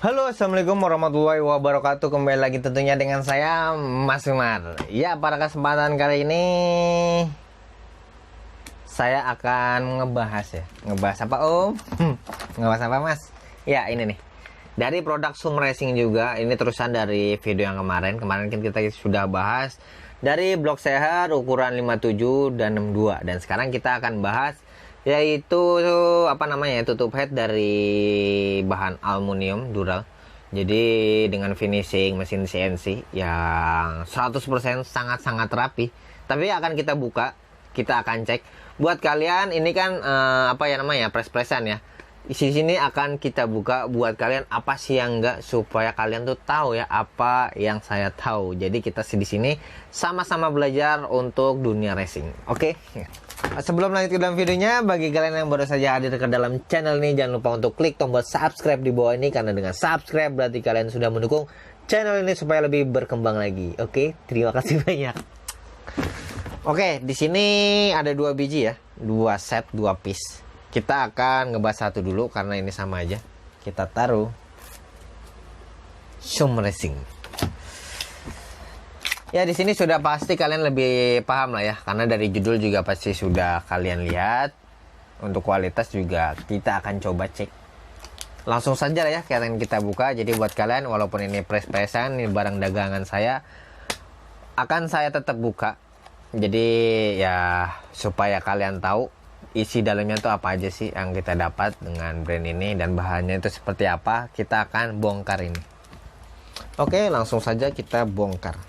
Halo, assalamualaikum warahmatullahi wabarakatuh. Kembali lagi tentunya dengan saya, Mas Umar. Ya, pada kesempatan kali ini saya akan ngebahas apa Om? Ngebahas apa Mas? Ya, ini nih, dari produk Sum Racing juga. Ini terusan dari video yang kemarin. Kemarin kan kita sudah bahas dari blok sehat ukuran 57 dan 62. Dan sekarang kita akan bahas yaitu tutup head dari bahan aluminium dural. Jadi dengan finishing mesin CNC yang 100% sangat-sangat rapi. Tapi akan kita buka, kita akan cek. Buat kalian ini kan press-pressan ya. Di sini akan kita buka buat kalian apa sih yang enggak, supaya kalian tuh tahu ya apa yang saya tahu. Jadi kita di sini sama-sama belajar untuk dunia racing. Oke. Sebelum lanjut ke dalam videonya, bagi kalian yang baru saja hadir ke dalam channel ini, jangan lupa untuk klik tombol subscribe di bawah ini, karena dengan subscribe berarti kalian sudah mendukung channel ini supaya lebih berkembang lagi. Oke, terima kasih banyak. Oke, di sini ada 2 biji ya, 2 set, 2 piece. Kita akan ngebahas satu dulu karena ini sama aja. Kita taruh Sum Racing. Ya, di sini sudah pasti kalian lebih paham lah ya, karena dari judul juga pasti sudah kalian lihat. Untuk kualitas juga kita akan coba cek. Langsung saja lah ya kita buka. Jadi buat kalian, walaupun ini press-pressan, ini barang dagangan saya, akan saya tetap buka. Jadi ya supaya kalian tahu isi dalamnya itu apa aja sih yang kita dapat dengan brand ini, dan bahannya itu seperti apa. Kita akan bongkar ini. Oke, langsung saja kita bongkar.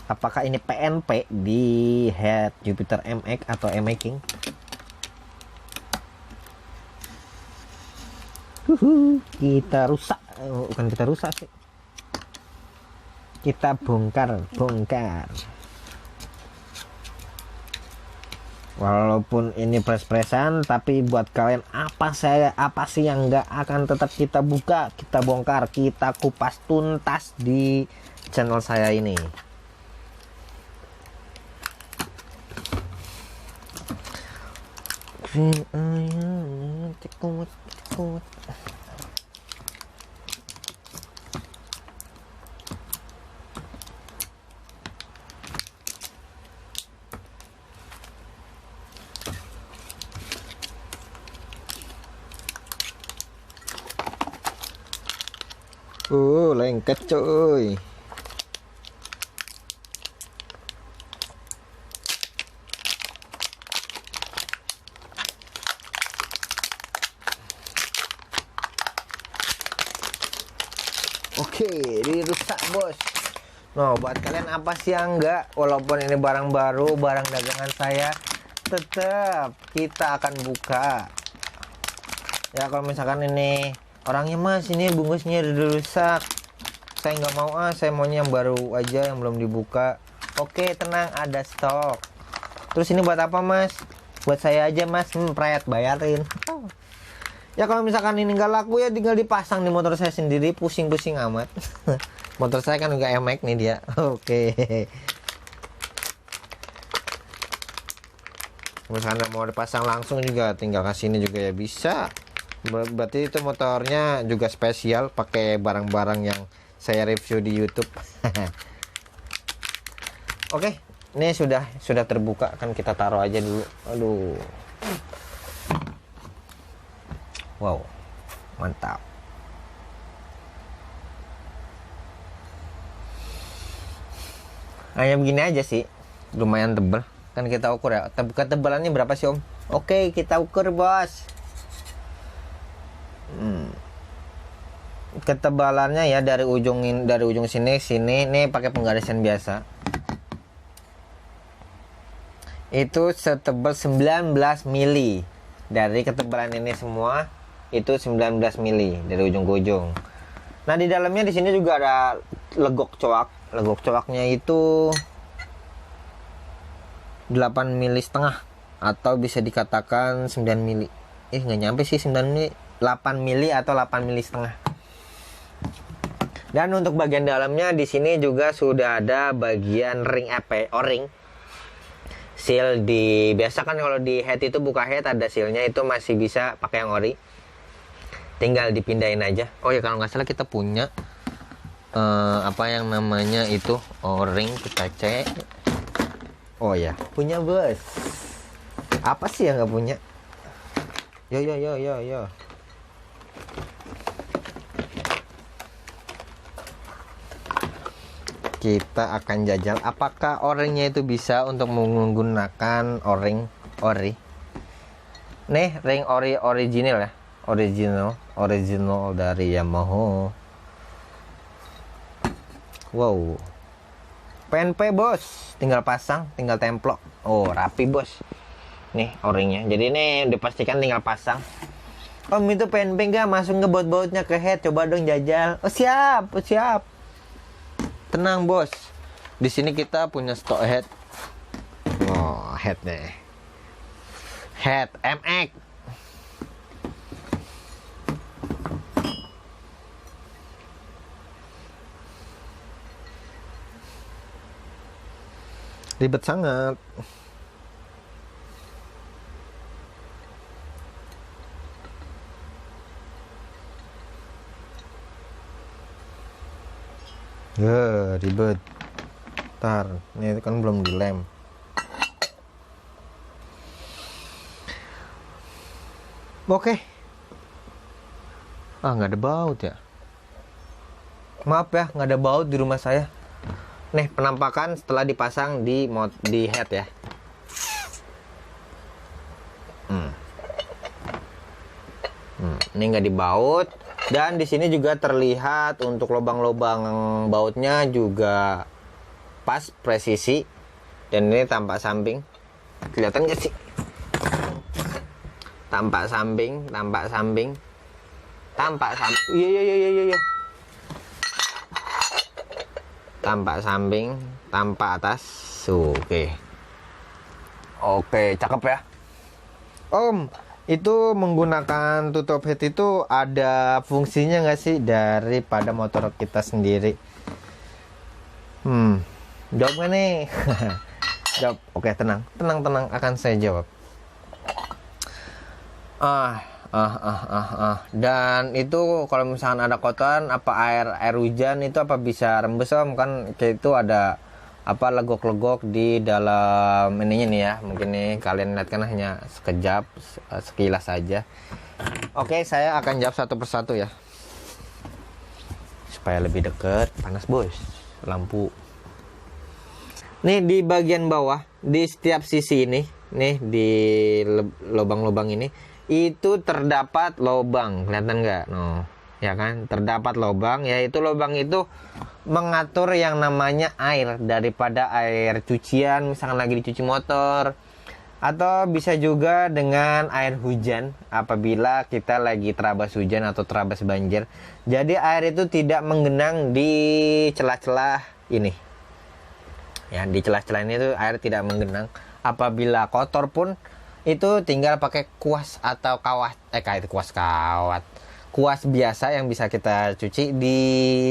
Apakah ini PNP di head Jupiter MX atau MX King? Kita rusak, bukan kita rusak sih. Kita bongkar. Walaupun ini press-pressan, tapi buat kalian apa sih yang nggak akan tetap kita buka, kita bongkar, kita kupas tuntas di channel saya ini. Lengket coy. Oke, dirusak bos. Nah, buat kalian apa sih yang enggak, walaupun ini barang baru, barang dagangan saya, tetap kita akan buka. Ya, kalau misalkan ini orangnya, Mas, ini bungkusnya udah rusak, saya nggak mau, saya maunya yang baru aja, yang belum dibuka. Oke, tenang, ada stok. Terus ini buat apa, Mas? Buat saya aja, Mas. Pret, bayarin. Ya kalau misalkan ini nggak laku ya tinggal dipasang di motor saya sendiri, pusing-pusing amat. Motor saya kan juga MX nih dia. Oke. Misalnya mau dipasang langsung juga tinggal kasih ini juga ya bisa. Berarti itu motornya juga spesial, pakai barang-barang yang saya review di YouTube. Oke, ini sudah terbuka, kan kita taruh aja dulu. Aduh. Wow, mantap. Hanya begini aja sih, lumayan tebal. Kan kita ukur ya, ketebalannya berapa sih Om? Oke, kita ukur bos. Ketebalannya ya dari ujung sini ini pakai penggarisan biasa. Itu setebal 19 mili. Dari ketebalan ini semua itu 19 mili dari ujung ke ujung. Nah, di dalamnya di sini juga ada legok coak. Legok coaknya itu 8 mili setengah, atau bisa dikatakan 9 mili. Nggak nyampe sih 9 mili, 8 mili atau 8 mili setengah. Dan untuk bagian dalamnya di sini juga sudah ada bagian ring O-ring. Seal di biasa kan kalau di head itu buka head ada sealnya, itu masih bisa pakai yang ori. tinggal dipindahin aja. Oh ya, kalau nggak salah kita punya apa yang namanya itu O-ring, kita cek. Oh ya, punya bos. Apa sih yang nggak punya? Yo. Kita akan jajal apakah O-ringnya itu bisa untuk menggunakan O-ring ori. Nih, ring ori original ya. Original dari Yamaha. Wow. PNP bos, tinggal pasang, tinggal templok. Oh, rapi bos. Nih O-ringnya. Jadi ini dipastikan tinggal pasang. Om, itu PNP nggak masuk ke baut-bautnya ke head? Coba dong jajal. Oh siap. Tenang bos. Di sini kita punya stok head. Oh, head nih. Head MX. Ribet sangat. Ribet. Ntar, ini kan belum dilem. Oke. Nggak ada baut ya. Maaf ya, nggak ada baut di rumah saya. Nih penampakan setelah dipasang di head ya. Ini nggak dibaut, dan di sini juga terlihat untuk lubang-lubang bautnya juga pas presisi, dan ini tampak samping. Kelihatan nggak sih? Tampak samping. Iya. Tampak samping, tampak atas. Oke, cakep ya. Om, itu menggunakan tutup head itu ada fungsinya nggak sih daripada motor kita sendiri? Jawab nggak nih? Jawab. Oke, tenang, akan saya jawab. Dan itu kalau misalkan ada kotoran, apa air hujan itu apa bisa rembes om? Kan kayak itu ada apa legok-legok di dalam ininya nih ya. Mungkin nih kalian lihat kan hanya sekejap, sekilas saja. Oke, saya akan jawab satu persatu ya, supaya lebih dekat. Panas bos lampu. Nih di bagian bawah, di setiap sisi ini, nih di lubang-lubang ini itu terdapat lubang, kelihatan nggak? No, ya kan, terdapat lubang. Yaitu lubang itu mengatur yang namanya air, daripada air cucian, misalkan lagi dicuci motor, atau bisa juga dengan air hujan apabila kita lagi terabas hujan atau terabas banjir. Jadi air itu tidak menggenang di celah-celah ini. Ya, di celah-celah ini tuh air tidak menggenang. Apabila kotor pun itu tinggal pakai kuas atau kuas biasa yang bisa kita cuci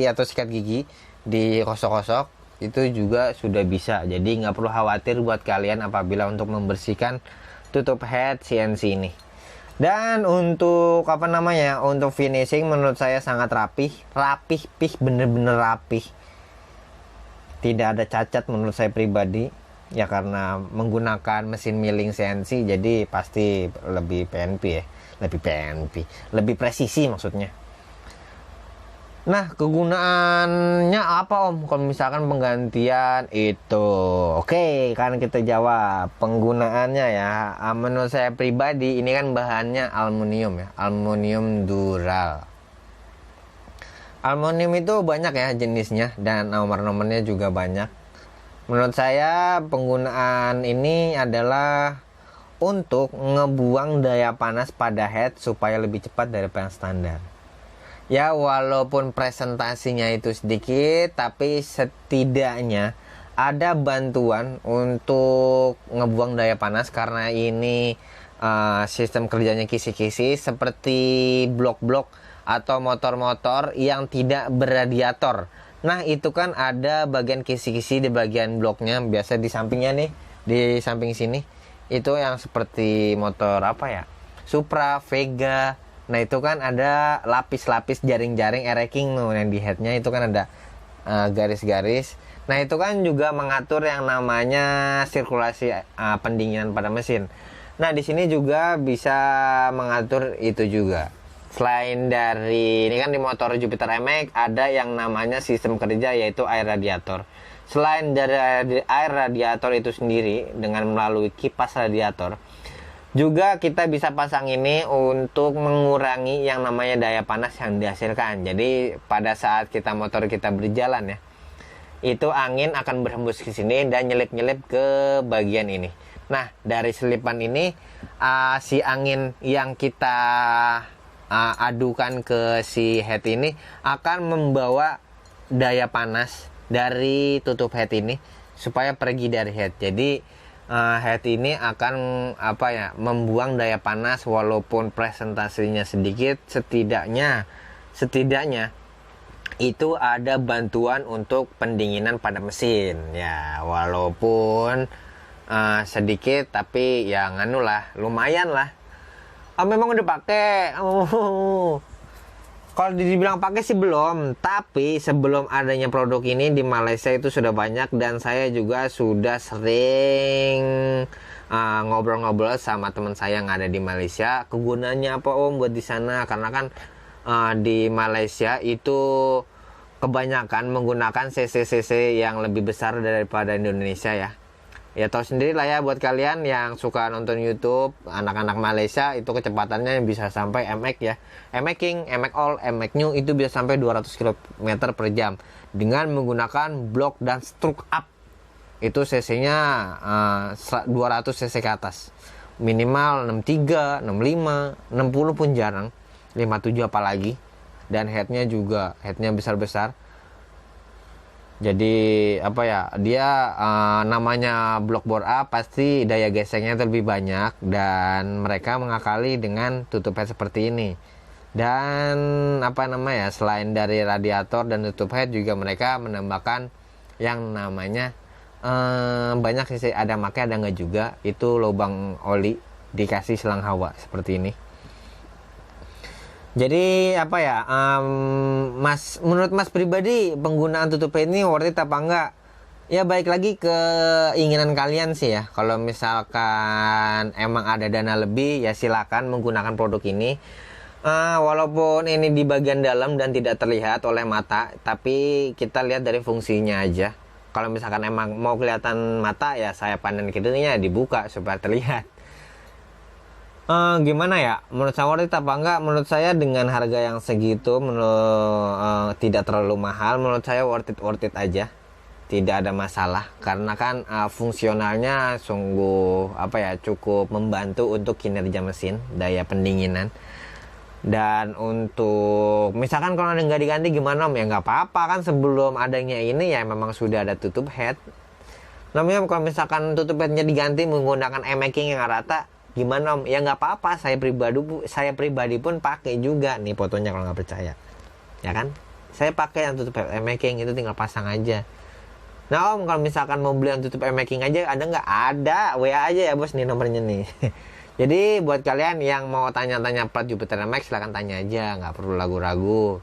atau sikat gigi, digosok-gosok, itu juga sudah bisa. Jadi nggak perlu khawatir buat kalian apabila untuk membersihkan tutup head CNC ini. Dan untuk untuk finishing menurut saya sangat rapih, bener-bener rapih. Tidak ada cacat menurut saya pribadi. Ya karena menggunakan mesin milling CNC, jadi pasti lebih PNP ya. Lebih presisi maksudnya. Nah, kegunaannya apa om? Kalau misalkan penggantian itu, oke, kan kita jawab penggunaannya ya. Menurut saya pribadi ini kan bahannya aluminium ya, aluminium dural. Aluminium itu banyak ya jenisnya, dan nomor-nomornya juga banyak. Menurut saya penggunaan ini adalah untuk ngebuang daya panas pada head supaya lebih cepat daripada yang standar. Ya walaupun presentasinya itu sedikit, tapi setidaknya ada bantuan untuk ngebuang daya panas, karena ini sistem kerjanya kisi-kisi seperti blok-blok atau motor-motor yang tidak berradiator. Nah itu kan ada bagian kisi-kisi di bagian bloknya, biasa di sampingnya nih, di samping sini. Itu yang seperti motor apa ya, Supra, Vega, Nah itu kan ada lapis-lapis jaring-jaring eraking tuh yang di headnya itu kan ada garis-garis. Nah itu kan juga mengatur yang namanya sirkulasi pendinginan pada mesin. Nah di sini juga bisa mengatur itu juga. Selain dari ini kan di motor Jupiter MX ada yang namanya sistem kerja yaitu air radiator. Selain dari air radiator itu sendiri dengan melalui kipas radiator, juga kita bisa pasang ini untuk mengurangi yang namanya daya panas yang dihasilkan. Jadi pada saat motor kita berjalan ya, itu angin akan berhembus ke sini dan nyelip-nyelip ke bagian ini. Nah dari selipan ini si angin yang kita adukan ke si head ini akan membawa daya panas dari tutup head ini supaya pergi dari head. Jadi head ini akan membuang daya panas walaupun presentasinya sedikit, setidaknya itu ada bantuan untuk pendinginan pada mesin ya, walaupun sedikit tapi ya lumayan lah. Memang udah pakai. Kalau dibilang pakai sih belum, tapi sebelum adanya produk ini di Malaysia itu sudah banyak dan saya juga sudah sering ngobrol-ngobrol sama teman saya yang ada di Malaysia. Kegunaannya apa Om buat di sana? Karena kan di Malaysia itu kebanyakan menggunakan cc yang lebih besar daripada Indonesia ya. Ya tahu sendiri lah ya buat kalian yang suka nonton YouTube, anak-anak Malaysia itu kecepatannya bisa sampai MX ya. MX King, MX All, MX New itu bisa sampai 200 km per jam dengan menggunakan blok dan stroke up. Itu cc-nya 200 cc ke atas. Minimal 63, 65, 60 pun jarang. 57 apalagi. Dan headnya besar-besar. Jadi dia namanya blok bore up pasti daya gesengnya lebih banyak dan mereka mengakali dengan tutup head seperti ini. Dan selain dari radiator dan tutup head juga mereka menambahkan yang namanya banyak sih, ada makanya ada nggak juga, itu lubang oli dikasih selang hawa seperti ini. Jadi menurut Mas pribadi penggunaan tutup head ini worth it apa enggak? Ya baik lagi ke keinginan kalian sih ya. Kalau misalkan emang ada dana lebih ya silakan menggunakan produk ini. Walaupun ini di bagian dalam dan tidak terlihat oleh mata, tapi kita lihat dari fungsinya aja. Kalau misalkan emang mau kelihatan mata ya saya panen kirinya dibuka supaya terlihat. Gimana ya, menurut saya worth it apa enggak? Menurut saya dengan harga yang segitu tidak terlalu mahal, menurut saya worth it aja, tidak ada masalah karena kan fungsionalnya sungguh cukup membantu untuk kinerja mesin, daya pendinginan. Dan untuk misalkan kalau nggak diganti gimana Om? Ya nggak apa-apa kan, sebelum adanya ini ya memang sudah ada tutup head. Namanya kalau misalkan tutup headnya diganti menggunakan emaking yang rata, gimana Om? Ya nggak apa-apa, saya pribadi pun pakai juga nih fotonya kalau nggak percaya, ya kan? Saya pakai yang tutup emaking itu, tinggal pasang aja. Nah Om, kalau misalkan mau beli yang tutup emaking aja ada nggak? Ada, WA aja ya bos, nih nomornya nih. Jadi buat kalian yang mau tanya-tanya plat Jupiter MX silahkan tanya aja, nggak perlu ragu-ragu.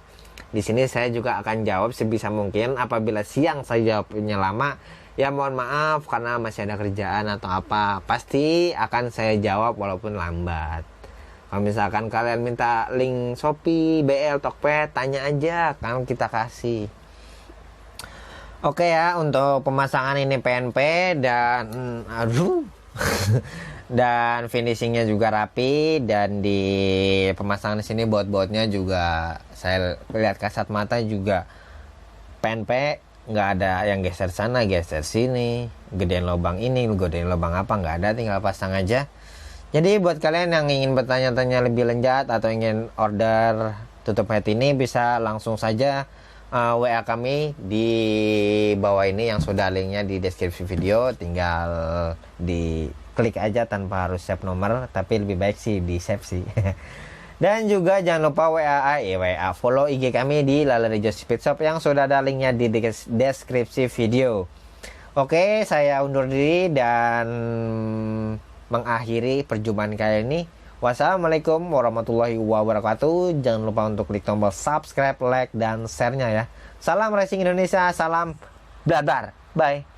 Di sini saya juga akan jawab sebisa mungkin. Apabila siang saya jawabnya lama, ya mohon maaf karena masih ada kerjaan atau apa. Pasti akan saya jawab walaupun lambat. Kalau misalkan kalian minta link Shopee, BL, Tokped, tanya aja, kan kita kasih. Oke ya, untuk pemasangan ini PNP dan dan finishingnya juga rapi, dan di pemasangan sini baut-bautnya juga saya lihat kasat mata juga PNP, nggak ada yang geser sana geser sini, gedein lubang ini gedein lubang apa, nggak ada, tinggal pasang aja. Jadi buat kalian yang ingin bertanya-tanya lebih lanjut atau ingin order tutup head ini bisa langsung saja WA kami di bawah ini yang sudah linknya di deskripsi video, tinggal diklik aja tanpa harus save nomor, tapi lebih baik sih di save sih. Dan juga jangan lupa WA follow IG kami di Lalarejo Speed Shop yang sudah ada linknya di deskripsi video. Oke, saya undur diri dan mengakhiri perjumpaan kali ini. Wassalamualaikum warahmatullahi wabarakatuh. Jangan lupa untuk klik tombol subscribe, like, dan share-nya ya. Salam Racing Indonesia, salam Dadar. Bye.